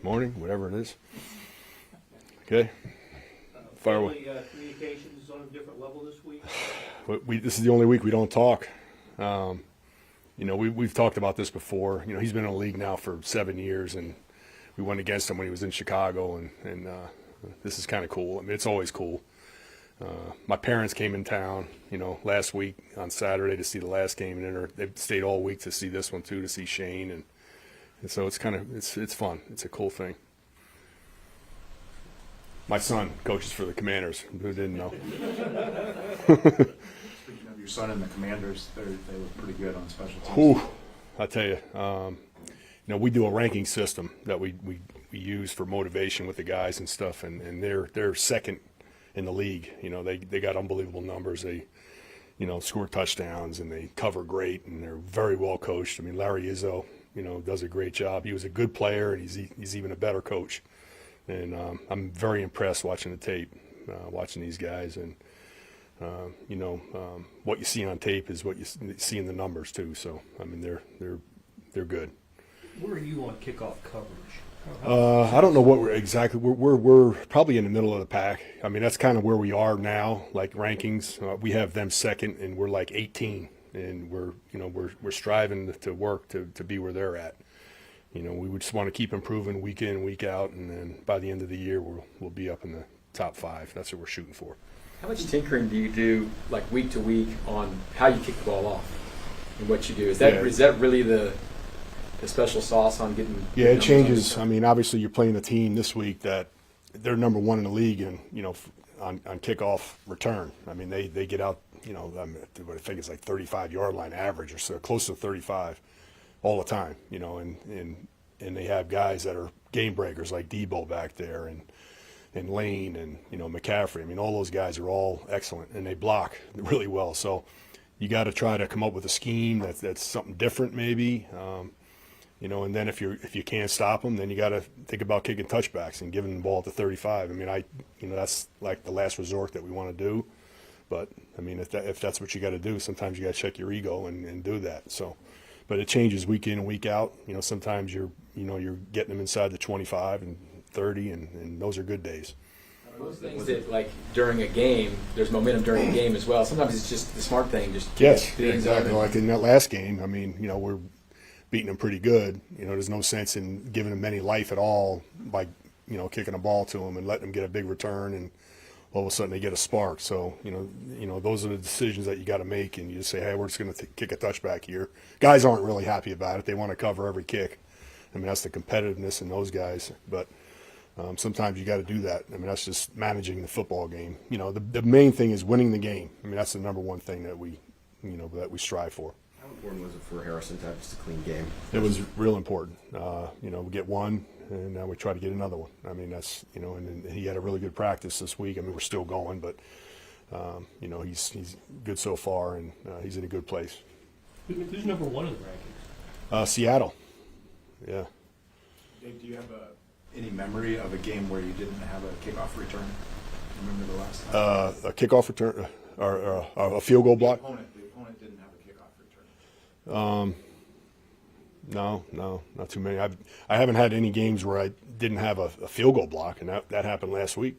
morning, whatever it is. Okay. Fire away. Family communications is on a different level this week. This is the only week we don't talk. We've talked about this before. He's been in the league now for 7 years, and we went against him when he was in Chicago, and this is kind of cool. I mean, it's always cool. My parents came in town, last week on Saturday to see the last game, and then they stayed all week to see this one too, to see Shane, and so it's it's fun. It's a cool thing. My son coaches for the Commanders. Who didn't know? Speaking of your son and the Commanders, they look pretty good on special teams. Whew, I tell you, we do a ranking system that we use for motivation with the guys and stuff, and they're second in the league. They got unbelievable numbers. They, score touchdowns, and they cover great, and they're very well coached. I mean, Larry Izzo, does a great job. He was a good player, and he's even a better coach. And I'm very impressed watching the tape, watching these guys, and what you see on tape is what you see in the numbers too. So I mean, they're good. Where are you on kickoff coverage? I don't know what we're probably in the middle of the pack. I mean, that's kind of where we are now, like rankings. We have them second, and we're like 18, and we're striving to work to be where they're at. We would just want to keep improving week in, week out, and then by the end of the year, we'll be up in the top 5. That's what we're shooting for. How much tinkering do you do, like week to week, on how you kick the ball off and what you do? Is that really the special sauce on getting? Yeah, it changes. I mean, obviously, you're playing a team this week that they're number 1 in the league, and on kickoff return. I mean, they get out. I think it's like 35-yard line average or so, close to 35. All the time, and they have guys that are game breakers like Debo back there, and Lane, and McCaffrey. I mean, all those guys are all excellent, and they block really well. So you got to try to come up with a scheme that's something different, maybe. And then if you can't stop them, then you got to think about kicking touchbacks and giving the ball at the 35. I mean, that's like the last resort that we want to do. But I mean, if that's what you got to do, sometimes you got to check your ego and do that. So. But it changes week in and week out. Sometimes you're getting them inside the 25 and 30, and those are good days. Those things that, like, during a game, there's momentum during a game as well. Sometimes it's just the smart thing. Yes, exactly. Like in that last game, I mean, we're beating them pretty good. There's no sense in giving them any life at all by, kicking a ball to them and letting them get a big return, and all of a sudden they get a spark. So, those are the decisions that you got to make, and you just say, hey, we're just going to kick a touchback here. Guys aren't really happy about it. They want to cover every kick. I mean, that's the competitiveness in those guys. But sometimes you got to do that. I mean, that's just managing the football game. The main thing is winning the game. I mean, that's the number one thing that we strive for. How important was it for Harrison to have just a clean game? It was real important. We get one, and now we try to get another one. I mean, that's, and he had a really good practice this week. I mean, we're still going, but, he's good so far, and he's in a good place. Who's number 1 in the rankings? Seattle. Yeah. Dave, do you have any memory of a game where you didn't have a kickoff return? Remember the last time? A kickoff return or a field goal block? The opponent didn't have a kickoff return. No, not too many. I haven't had any games where I didn't have a field goal block, and that happened last week.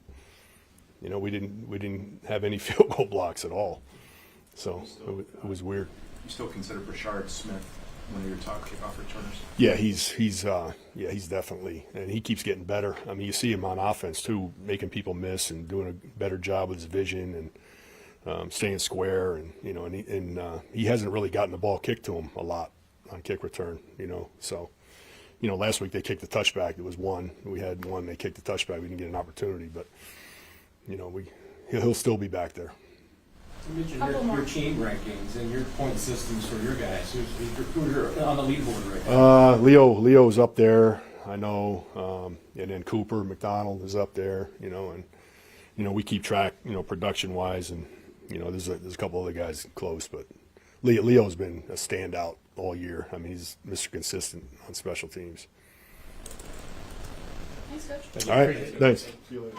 We didn't have any field goal blocks at all, so it was weird. You still consider Brashard Smith one of your top kickoff returners? Yeah, he's definitely, and he keeps getting better. I mean, you see him on offense too, making people miss and doing a better job with his vision and staying square, and he hasn't really gotten the ball kicked to him a lot on kick return. So last week they kicked the touchback. It was one. We had one. They kicked the touchback. We didn't get an opportunity, but he'll still be back there. You mentioned your team rankings and your point systems for your guys. Who's on the leaderboard right now? Leo's up there. I know, and then Cooper McDonald is up there. And we keep track, production wise, and there's a couple other guys close, but Leo's been a standout all year. I mean, he's Mr. Consistent on special teams. Thanks, Coach. All right, thanks. See you later.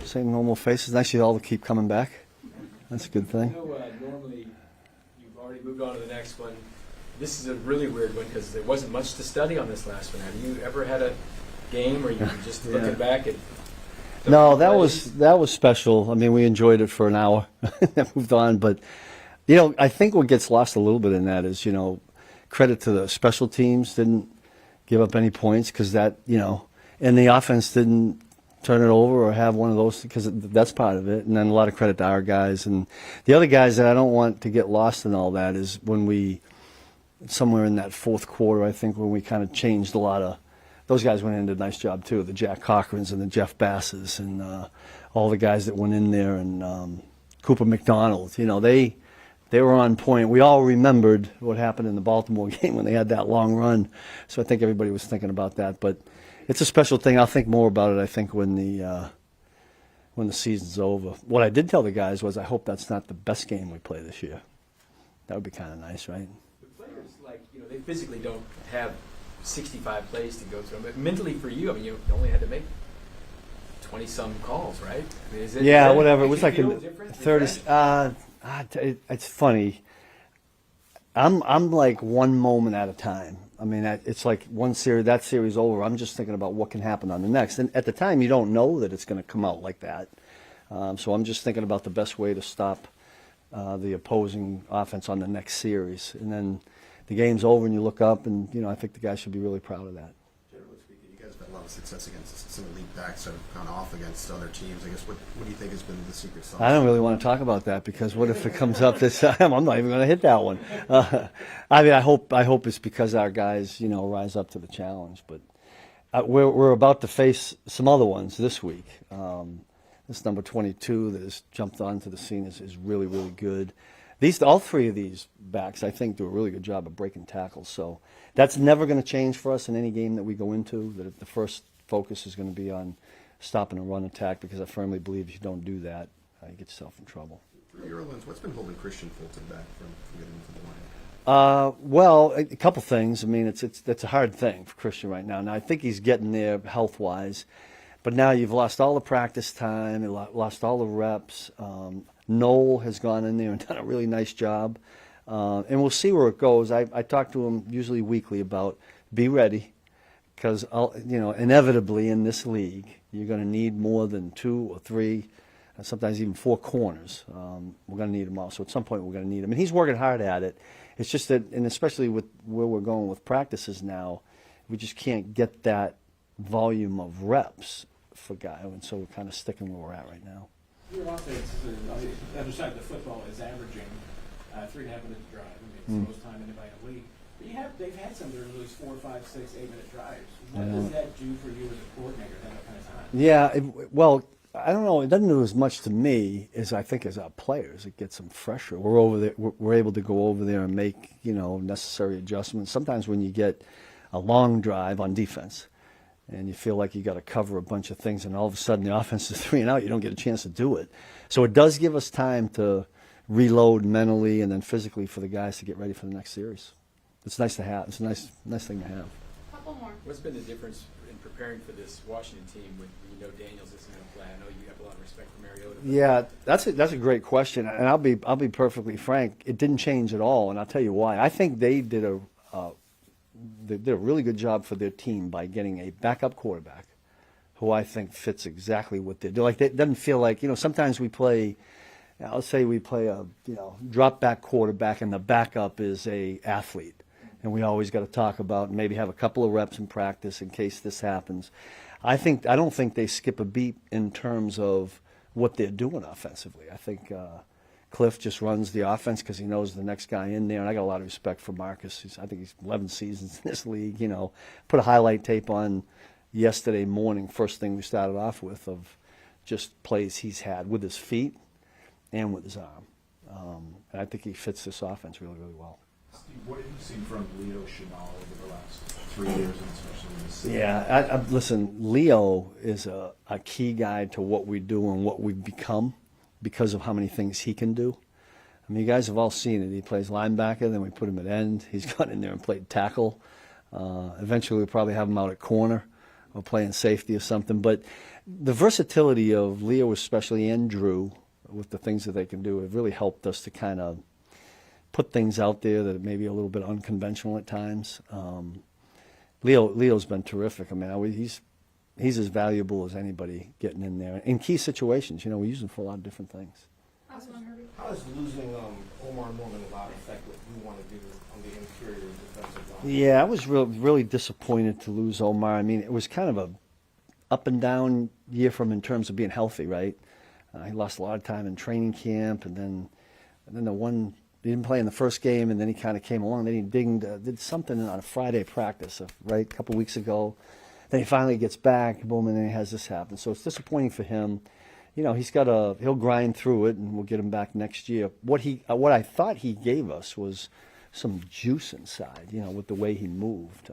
Same normal faces. Nice you all to keep coming back. That's a good I thing. know normally you've already moved on to the next one. This is a really weird one because there wasn't much to study on this last one. Have you ever had a game where you were just looking back at? No, that was special. I mean, we enjoyed it for an hour and moved on. But, I think what gets lost a little bit in that is, credit to the special teams didn't give up any points because that, and the offense didn't turn it over or have one of those because that's part of it. And then a lot of credit to our guys. And the other guys that I don't want to get lost in all that is when we, somewhere in that fourth quarter, I think, when we kind of changed a lot of, those guys went in and did a nice job too, the Jack Cochrans and the Jeff Basses and all the guys that went in there and Cooper McDonald. They were on point. We all remembered what happened in the Baltimore game when they had that long run. So I think everybody was thinking about that. But it's a special thing. I'll think more about it, I think, when the season's over. What I did tell the guys was I hope that's not the best game we play this year. That would be kind of nice, right? The players, they physically don't have 65 plays to go through. But mentally for you, I mean, you only had to make 20-some calls, right? I mean, whatever. It was like a a 30. It's funny. I'm like one moment at a time. I mean, it's like one series, that series over. I'm just thinking about what can happen on the next. And at the time, you don't know that it's going to come out like that. So I'm just thinking about the best way to stop the opposing offense on the next series. And then the game's over and you look up and, I think the guys should be really proud of that. Generally speaking, you guys have had a lot of success against some elite backs that have gone off against other teams. I guess what do you think has been the secret sauce? I don't really want to talk about that because what if it comes up this time? I'm not even going to hit that one. I mean, I hope it's because our guys, rise up to the challenge. But we're about to face some other ones this week. This number 22 that has jumped onto the scene is really, really good. All three of these backs, I think, do a really good job of breaking tackles. So that's never going to change for us in any game that we go into. That the first focus is going to be on stopping a run attack because I firmly believe if you don't do that, you get yourself in trouble. Through your lens, what's been holding Christian Fulton back from getting into the lineup? Well, a couple things. I mean, that's a hard thing for Christian right now. Now, I think he's getting there health-wise, but now you've lost all the practice time, you lost all the reps. Noel has gone in there and done a really nice job, and we'll see where it goes. I talk to him usually weekly about be ready, because inevitably in this league you're going to need more than 2 or 3, sometimes even 4 corners. We're going to need them all. So at some point we're going to need them, and he's working hard at it. It's just that, and especially with where we're going with practices now, we just can't get that volume of reps for guy, and so we're kind of sticking where we're at right now. Your offense, on the other side of the football, is averaging 3.5 minutes drive. I mean, it's the most time anybody in the league. But they've had some that are those 4, 5, 6, 8-minute drives. What does that do for you as a coordinator, that kind of time? Yeah, well, I don't know. It doesn't do as much to me as I think as our players. It gets them fresher. We're over there. We're able to go over there and make necessary adjustments. Sometimes when you get a long drive on defense, and you feel like you got to cover a bunch of things, and all of a sudden the offense is 3 and out, you don't get a chance to do it. So it does give us time to reload mentally and then physically for the guys to get ready for the next series. It's nice to have. It's a nice thing to have. Couple more. What's been the difference in preparing for this Washington team when Daniels isn't going to play? I know you have a lot of respect for Mariota. Yeah, that's a great question, and I'll be perfectly frank. It didn't change at all, and I'll tell you why. I think they did a really good job for their team by getting a backup quarterback who I think fits exactly what they do. Like, it doesn't feel like, sometimes we play, let's say we play a, drop back quarterback and the backup is a athlete. And we always got to talk about and maybe have a couple of reps in practice in case this happens. I don't think they skip a beat in terms of what they're doing offensively. I think Cliff just runs the offense because he knows the next guy in there, and I got a lot of respect for Marcus. I think he's 11 seasons in this league. Put a highlight tape on yesterday morning, first thing we started off with, of just plays he's had with his feet and with his arm. And I think he fits this offense really, really well. Steve, what have you seen from Leo Chenal over the last 3 years, and especially in this season? Yeah, listen, Leo is a key guy to what we do and what we've become, because of how many things he can do. I mean, you guys have all seen it. He plays linebacker, then we put him at end. He's gone in there and played tackle. Eventually we'll probably have him out at corner or playing safety or something. But the versatility of Leo especially and Drew with the things that they can do, it really helped us to kind of put things out there that may be a little bit unconventional at times. Leo's been terrific. I mean, he's as valuable as anybody getting in there in key situations. You know, we use him for a lot of different things. How does losing Omar Norman a lot affect what you want to do on the interior defensive line? Yeah, I was really disappointed to lose Omar. I mean, it was kind of a up and down year from in terms of being healthy, right? He lost a lot of time in training camp, and then he didn't play in the first game, and then he kind of came along. Then he did something on a Friday practice, right, a couple weeks ago. Then he finally gets back, boom, and then he has this happen. So it's disappointing for him. You know, he'll grind through it, and we'll get him back next year. What I thought he gave us was some juice inside, you know, with the way he moved.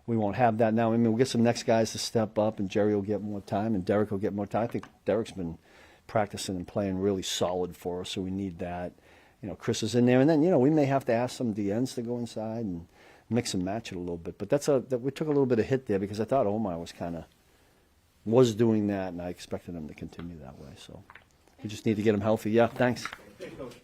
We won't have that now. I mean, we'll get some next guys to step up, and Jerry will get more time, and Derek will get more time. I think Derek's been practicing and playing really solid for us, so we need that. You know, Chris is in there, and then, you know, we may have to ask some DNs to go inside and mix and match it a little bit. But we took a little bit of hit there because I thought Omar was doing that, and I expected him to continue that way. So we just need to get him healthy. Yeah, thanks. Thank you, Coach.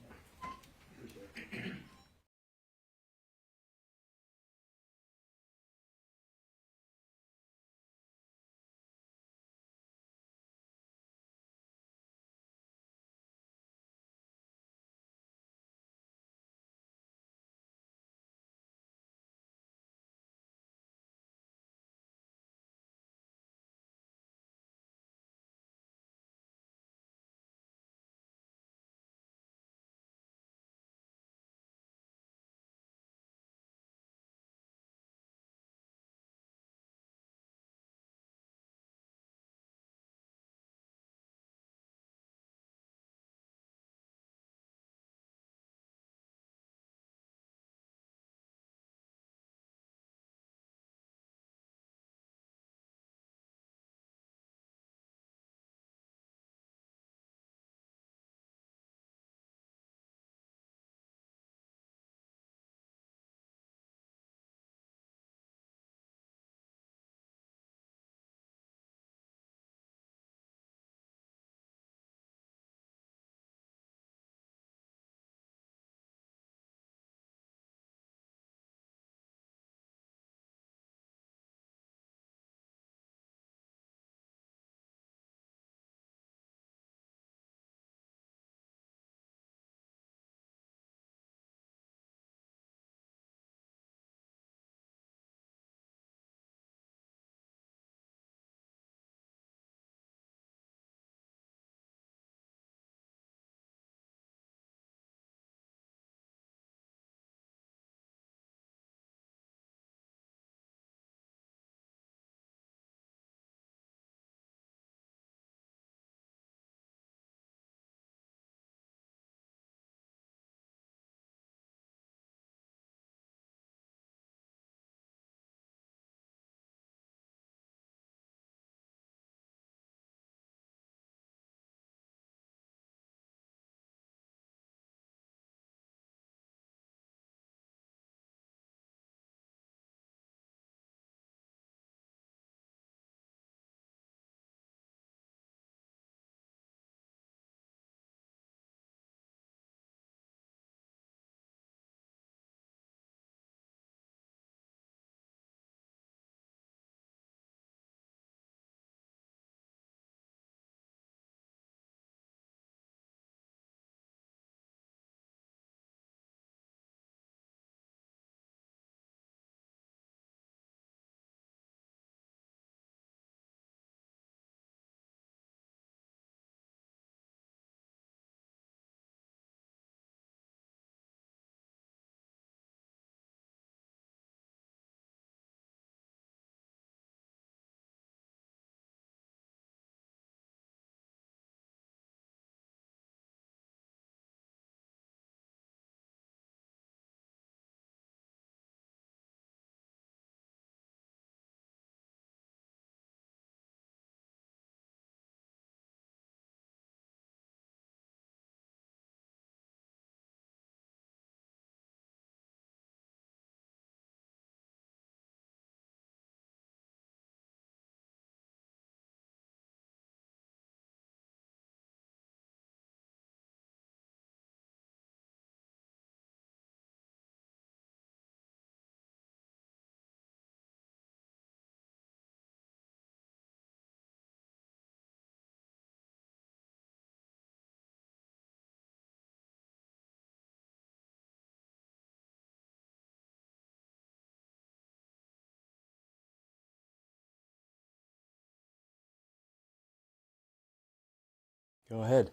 Go ahead.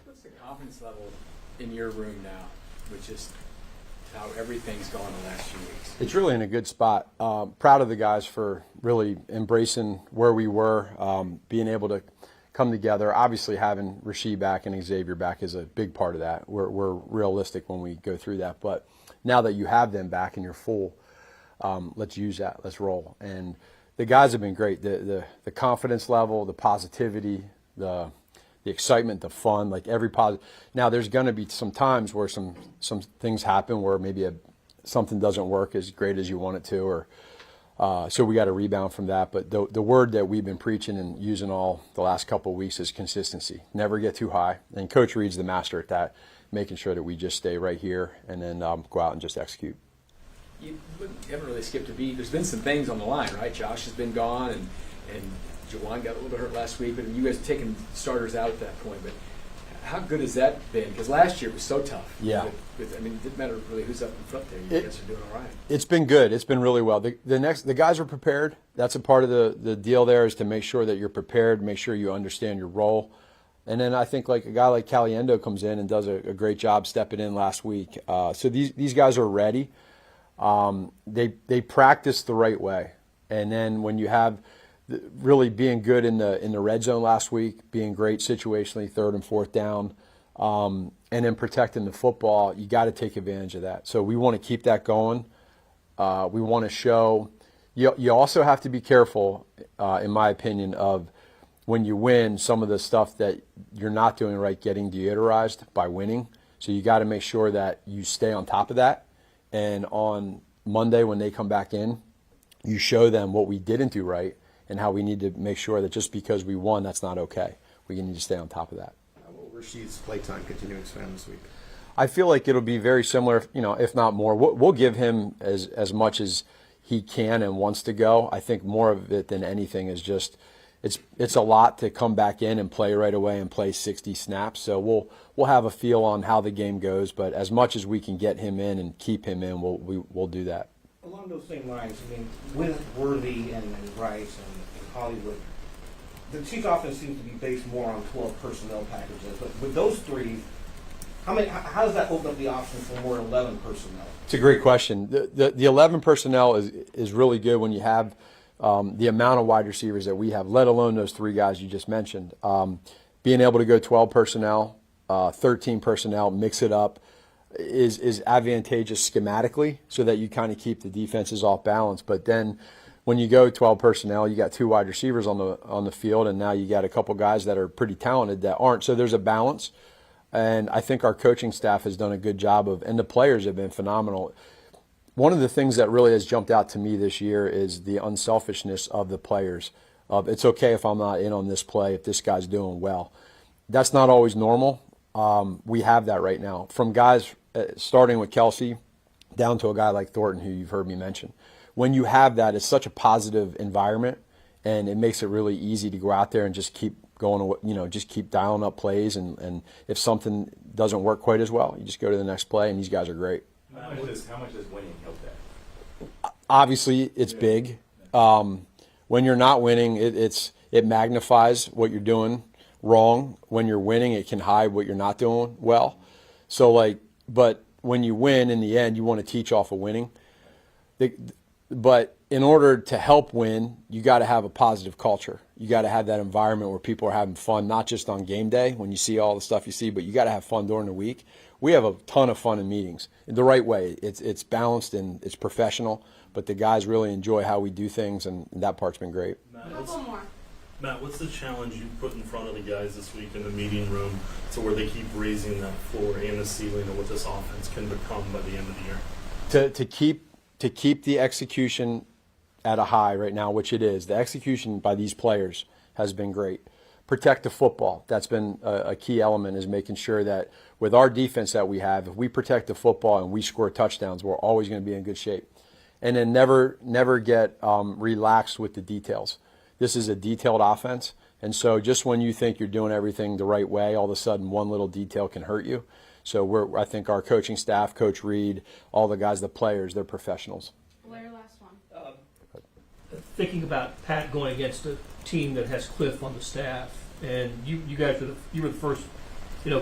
What's the confidence level in your room now, with just how everything's gone the last few weeks? It's really in a good spot. Proud of the guys for really embracing where we were, being able to come together. Obviously, having Rasheed back and Xavier back is a big part of that. We're realistic when we go through that. But now that you have them back and you're full, let's use that. Let's roll. And the guys have been great. The confidence level, the positivity, the excitement, the fun, like every positive. Now, there's going to be some times where some things happen where maybe something doesn't work as great as you want it to, or so we got to rebound from that. But the word that we've been preaching and using all the last couple of weeks is consistency. Never get too high. And Coach Reed's the master at that, making sure that we just stay right here and then go out and just execute. You haven't really skipped a beat. There's been some things on the line, right? Josh has been gone, and Jawan got a little bit hurt last week, but you guys have taken starters out at that point. But how good has that been? Because last year it was so tough. Yeah. I mean, it didn't matter really who's up in front there. You guys are doing all right. It's been good. It's been really well. The guys are prepared. That's a part of the deal there, is to make sure that you're prepared, make sure you understand your role. And then I think like a guy like Caliendo comes in and does a great job stepping in last week. So these guys are ready. They practice the right way. And then when you have really being good in the red zone last week, being great situationally, 3rd and 4th down, and then protecting the football, you got to take advantage of that. So we want to keep that going. We want to show. You also have to be careful, in my opinion, of when you win, some of the stuff that you're not doing right getting deodorized by winning. So you got to make sure that you stay on top of that. And on Monday when they come back in, you show them what we didn't do right and how we need to make sure that just because we won, that's not okay. We need to stay on top of that. How will Rasheed's playtime continue to expand this week? I feel like it'll be very similar, if not more. We'll give him as much as he can and wants to go. I think more of it than anything is just it's a lot to come back in and play right away and play 60 snaps. So we'll have a feel on how the game goes, but as much as we can get him in and keep him in, we'll do that. Along those same lines, I mean, with Worthy and Rice and Hollywood, the Chiefs offense seems to be based more on 12 personnel packages. But with those three, how does that open up the option for more 11 personnel? It's a great question. The 11 personnel is really good when you have the amount of wide receivers that we have, let alone those 3 guys you just mentioned. Being able to go 12 personnel, 13 personnel, mix it up, is advantageous schematically so that you kind of keep the defenses off balance. But then when you go 12 personnel, you got 2 wide receivers on the field, and now you got a couple guys that are pretty talented that aren't. So there's a balance, and I think our coaching staff has done a good job and the players have been phenomenal. One of the things that really has jumped out to me this year is the unselfishness of the players. It's okay if I'm not in on this play if this guy's doing well. That's not always normal. We have that right now. From guys starting with Kelsey down to a guy like Thornton, who you've heard me mention. When you have that, it's such a positive environment, and it makes it really easy to go out there and just keep going, just keep dialing up plays. And if something doesn't work quite as well, you just go to the next play, and these guys are great. How much does winning help that? Obviously, it's big. When you're not winning, it magnifies what you're doing wrong. When you're winning, it can hide what you're not doing well. So, but when you win, in the end, you want to teach off of winning. But in order to help win, you got to have a positive culture. You got to have that environment where people are having fun, not just on game day when you see all the stuff you see, but you got to have fun during the week. We have a ton of fun in meetings, the right way. It's balanced and it's professional, but the guys really enjoy how we do things, and that part's been great. Matt, what's the challenge you put in front of the guys this week in the meeting room to where they keep raising that floor and the ceiling of what this offense can become by the end of the year? To keep the execution at a high right now, which it is. The execution by these players has been great. Protect the football. That's been a key element, is making sure that with our defense that we have, if we protect the football and we score touchdowns, we're always going to be in good shape. And then never get relaxed with the details. This is a detailed offense, and so just when you think you're doing everything the right way, all of a sudden one little detail can hurt you. So I think our coaching staff, Coach Reed, all the guys, the players, they're professionals. Blair, last one. Thinking about Pat going against a team that has Cliff on the staff, and you guys were you were the first,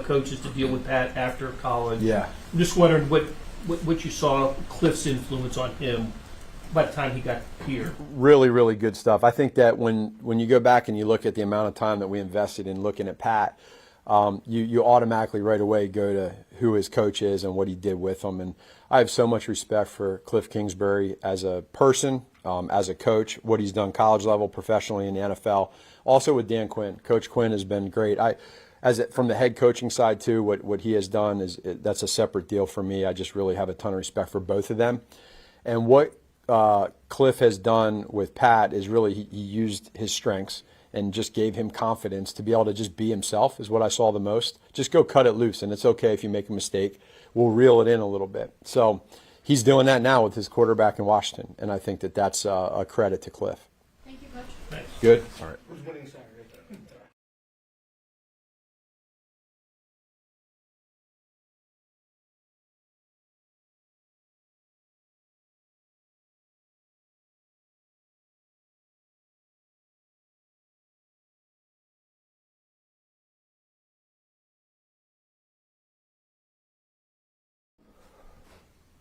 coaches to deal with Pat after college. Yeah. I'm just wondering what you saw Cliff's influence on him by the time he got here. Really, really good stuff. I think that when you go back and you look at the amount of time that we invested in looking at Pat, you automatically right away go to who his coach is and what he did with him. And I have so much respect for Cliff Kingsbury as a person, as a coach, what he's done college level, professionally in the NFL. Also with Dan Quinn. Coach Quinn has been great. From the head coaching side too, what he has done that's a separate deal for me. I just really have a ton of respect for both of them. And what Cliff has done with Pat is really he used his strengths and just gave him confidence to be able to just be himself is what I saw the most. Just go cut it loose, and it's okay if you make a mistake. We'll reel it in a little bit. So he's doing that now with his quarterback in Washington, and I think that's a credit to Cliff. Thank you, Coach. Thanks. Good? All right. Who's winning Saturday?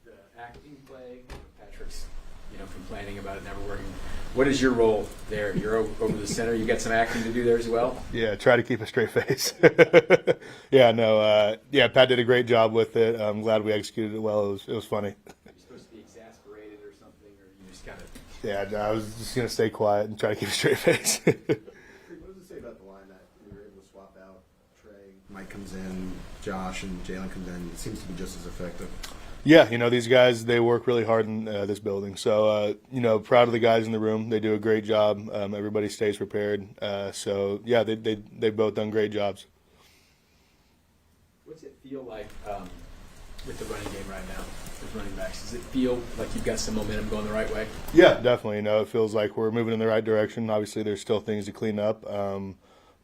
The acting play, Patrick's, complaining about it never working. What is your role there? You're over the center. You got some acting to do there as well. Yeah, try to keep a straight face. Pat did a great job with it. I'm glad we executed it well. It was funny. You're supposed to be exasperated or something, or you just kind of. Yeah, no, I was just gonna stay quiet and try to keep a straight face. What does it say about the line that we were able to swap out Trey? Mike comes in, Josh and Jalen comes in. It seems to be just as effective. Yeah, these guys, they work really hard in this building. So, proud of the guys in the room. They do a great job. Everybody stays prepared. They've both done great jobs. What's it feel like with the running game right now, with running backs? Does it feel like you've got some momentum going the right way? Yeah, definitely. It feels like we're moving in the right direction. Obviously, there's still things to clean up.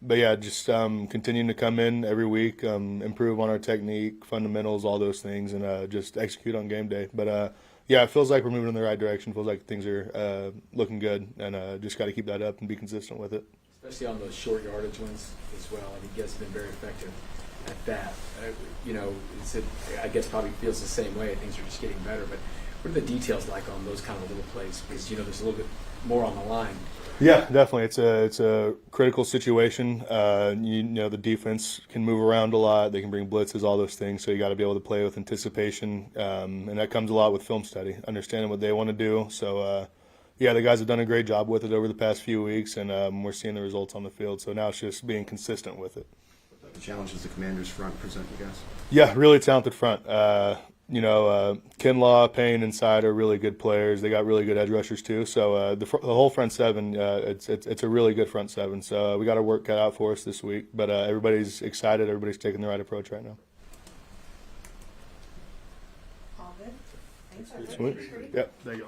Just continuing to come in every week, improve on our technique, fundamentals, all those things, and just execute on game day. But, it feels like we're moving in the right direction. It feels like things are looking good, and just got to keep that up and be consistent with it. Especially on those short yardage ones as well. I mean, you guys have been very effective at that. I guess probably feels the same way. Things are just getting better. But what are the details like on those kind of little plays? Because, there's a little bit more on the line. Yeah, definitely. It's a critical situation. The defense can move around a lot. They can bring blitzes, all those things. So you got to be able to play with anticipation, and that comes a lot with film study, understanding what they want to do. So, the guys have done a great job with it over the past few weeks, and we're seeing the results on the field. So now it's just being consistent with it. What the challenges the Commanders front present, you guys? Yeah, really talented front. Kinlaw, Payne, and Side are really good players. They got really good edge rushers too. So the whole front seven, it's a really good front seven. So we got our work cut out for us this week. But everybody's excited. Everybody's taking the right approach right now. All good. Thanks. Sweet. Yep. There you go.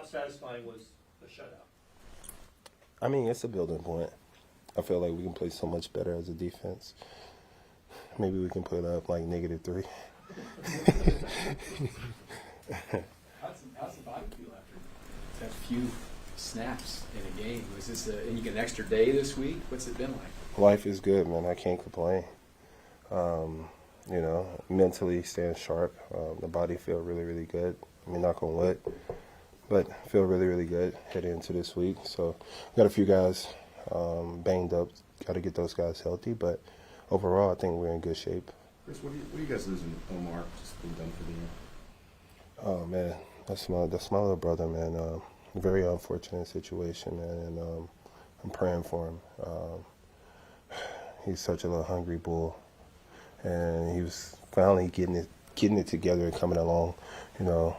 satisfying was the shutout? I mean, it's a building point. I feel like we can play so much better as a defense. Maybe we can put up like -3. How's the body feel after that few snaps in a game? Was this and you get an extra day this week? What's it been like? Life is good, man. I can't complain. You know, mentally staying sharp. The body feel really, really good. I mean, knock on wood. But feel really, really good heading into this week. So got a few guys banged up. Got to get those guys healthy. But overall, I think we're in good shape. Chris, what are you guys losing Omar just been done for the year? Oh man, that's my little brother, man. Very unfortunate situation, man, and I'm praying for him. He's such a little hungry bull, and he was finally getting it together and coming along. You know,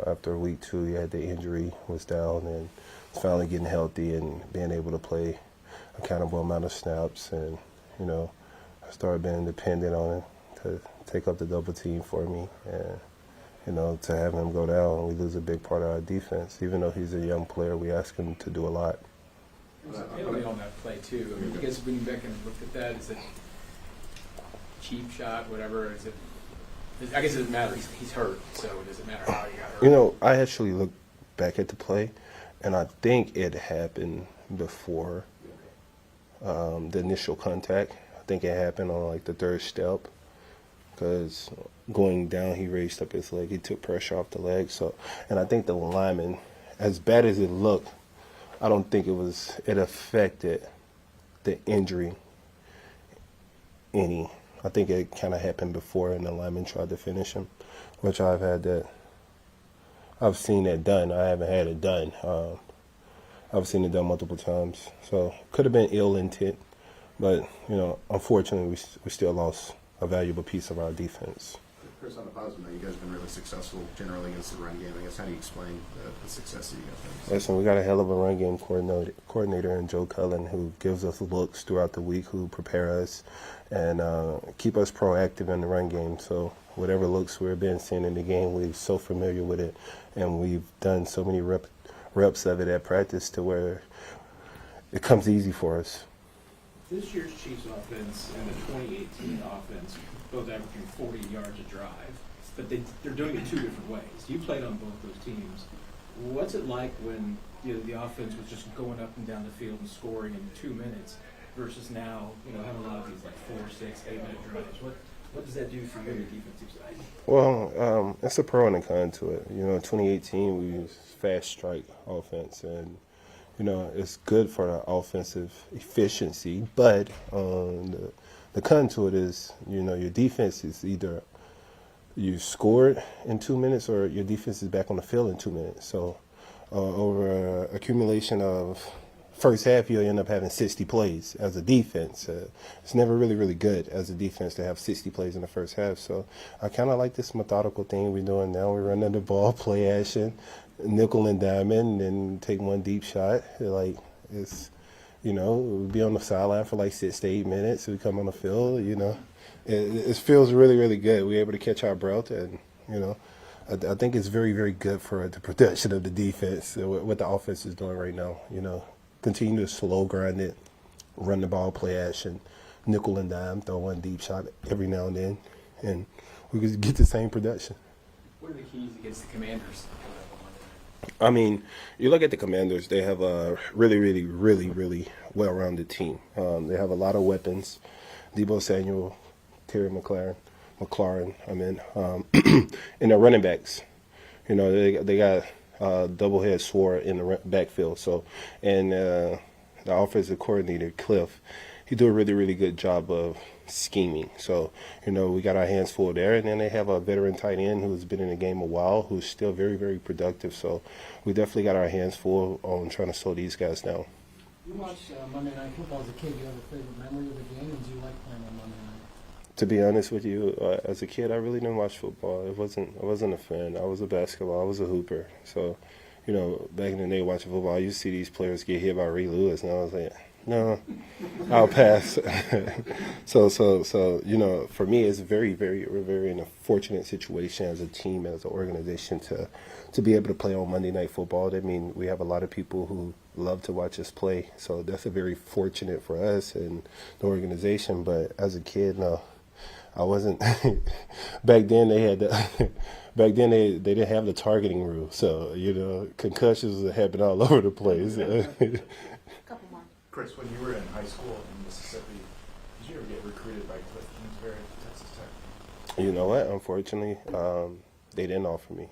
after week 2, he had the injury, was down, and finally getting healthy and being able to play a countable amount of snaps, and you know, I started being dependent on him to take up the double team for me, and you know, to have him go down, we lose a big part of our defense. Even though he's a young player, we ask him to do a lot. It was a penalty on that play too. I mean, you guys went back and looked at that. Is it cheap shot, whatever? Is it? I guess it doesn't matter. He's hurt, so it doesn't matter how he got hurt. You know, I actually looked back at the play, and I think it happened before the initial contact. I think it happened on like the 3rd step, because going down, he raised up his leg. He took pressure off the leg. So, and I think the lineman, as bad as it looked, I don't think it affected the injury any. I think it kind of happened before, and the lineman tried to finish him, which I've seen that done. I haven't had it done. I've seen it done multiple times. So could have been ill intent, but you know, unfortunately, we still lost a valuable piece of our defense. Chris, on a positive note, you guys have been really successful generally against the run game. I guess, how do you explain the success that you guys have? Listen, we got a hell of a run game coordinator in Joe Cullen, who gives us looks throughout the week, who prepare us and keep us proactive in the run game. So whatever looks we're been seeing in the game, we're so familiar with it, and we've done so many reps of it at practice to where it comes easy for us. This year's Chiefs offense and the 2018 offense, both averaging 40 yards a drive, but they're doing it 2 different ways. You played on both those teams. What's it like when the offense was just going up and down the field and scoring in 2 minutes versus now, having a lot of these like 4, 6, 8-minute drives? What does that do for you on the defensive side? Well, it's a pro and a con to it. In 2018 we used fast strike offense, and it's good for the offensive efficiency, but the con to it is, your defense is either you scored in 2 minutes or your defense is back on the field in 2 minutes. So over accumulation of first half, you'll end up having 60 plays as a defense. It's never really, really good as a defense to have 60 plays in the first half. So I kind of like this methodical thing we're doing now. We're running the ball, play action, nickel and diamond, and take one deep shot. We'll be on the sideline for like 6 to 8 minutes. We come on the field, It feels really, really good. We're able to catch our breath, and, I think it's very, very good for the production of the defense, what the offense is doing right now, Continue to slow grind it, run the ball, play action, nickel and dime, throw one deep shot every now and then, and we can get the same production. What are the keys against the Commanders? I mean, you look at the Commanders, they have a really, really, really, really well-rounded team. They have a lot of weapons. Deebo Samuel, Terry McLaurin, and their running backs. They got double-head sword in the backfield. So, and the offensive coordinator, Cliff, he do a really, really good job of scheming. So, we got our hands full there. And then they have a veteran tight end who's been in the game a while, who's still very, very productive. So we definitely got our hands full on trying to slow these guys down. You watched Monday Night Football as a kid. Do you have a favorite memory of the game, and do you like playing on Monday night? To be honest with you, as a kid, I really didn't watch football. I wasn't a fan. I was a basketball. I was a hooper. So, back in the day watching football, I used to see these players get hit by Ray Lewis, and I was like, No, I'll pass. So you know, for me, it's we're very in a fortunate situation as a team, as an organization to be able to play on Monday Night Football. I mean, we have a lot of people who love to watch us play, so that's a very fortunate for us and the organization. But as a kid, no, I wasn't. Back then, they had back then they didn't have the targeting rule, so you know, concussions was happening all over the place. Couple more. Chris, when you were in high school in Mississippi, did you ever get recruited by Cliff Kingsbury at Texas Tech? You know what? Unfortunately, they didn't offer me.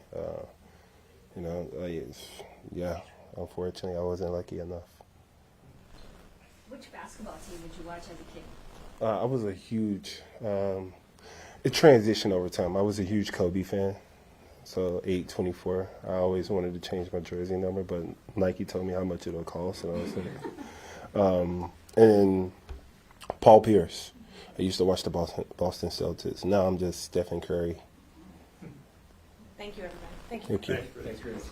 You know, yeah. Unfortunately, I wasn't lucky enough. Which basketball team did you watch as a kid? I was a huge. It transitioned over time. I was a huge Kobe fan. So 824. I always wanted to change my jersey number, but Nike told me how much it'll cost, and I was like, and Paul Pierce. I used to watch the Boston Celtics. Now I'm just Stephen Curry. Thank you, everybody. Thank you. Thank you. Thanks, Chris.